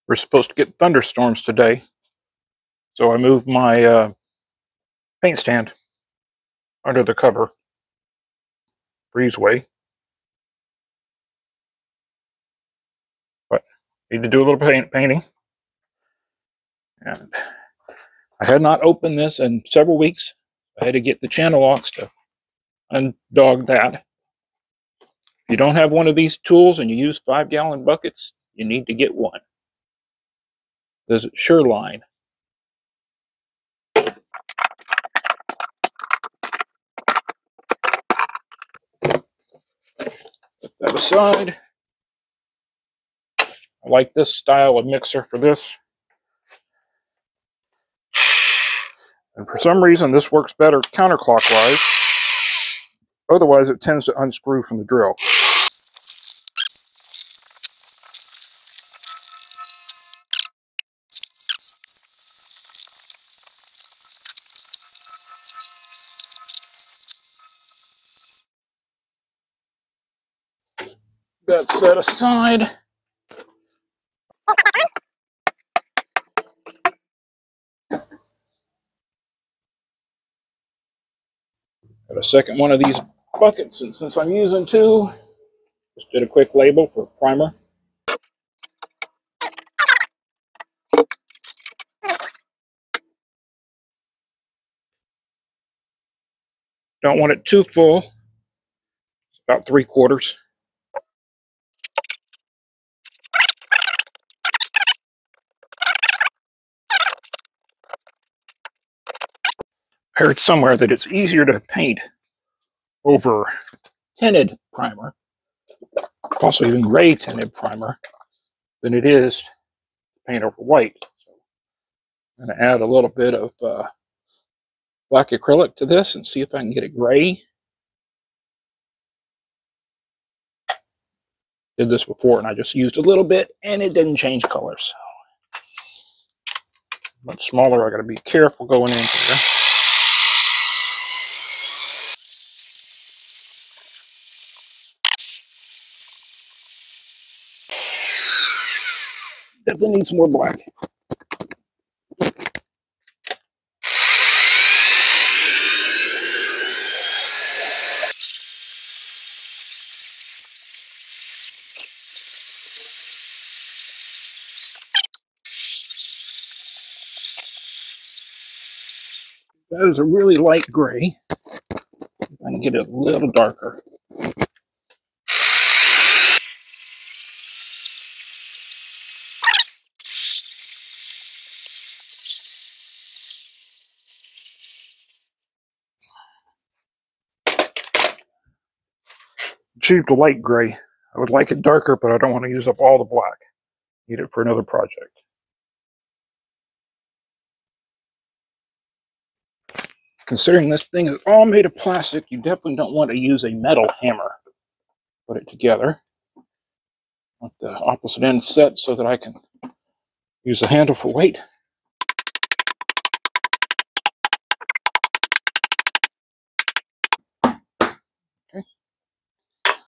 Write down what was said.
We're supposed to get thunderstorms today, so I moved my paint stand under the cover, breezeway. But need to do a little painting. And I had not opened this in several weeks. I had to get the channel locks to undog that. If you don't have one of these tools and you use 5-gallon buckets, you need to get one. This is Sureline. Put that aside. I like this style of mixer for this. And for some reason, this works better counterclockwise. Otherwise, it tends to unscrew from the drill. That set aside. Got a second one of these buckets, and since I'm using two, just did a quick label for primer. Don't want it too full. It's about 3/4. I heard somewhere that it's easier to paint over tinted primer, also even gray tinted primer, than it is to paint over white. So I'm going to add a little bit of black acrylic to this and see if I can get it gray. Did this before and I just used a little bit and it didn't change colors. So much smaller, I got to be careful going in here. Definitely needs more black. That is a really light gray. I can get it a little darker. Achieved a light gray. I would like it darker, but I don't want to use up all the black. Need it for another project. Considering this thing is all made of plastic, you definitely don't want to use a metal hammer. Put it together. I want the opposite end set so that I can use the handle for weight.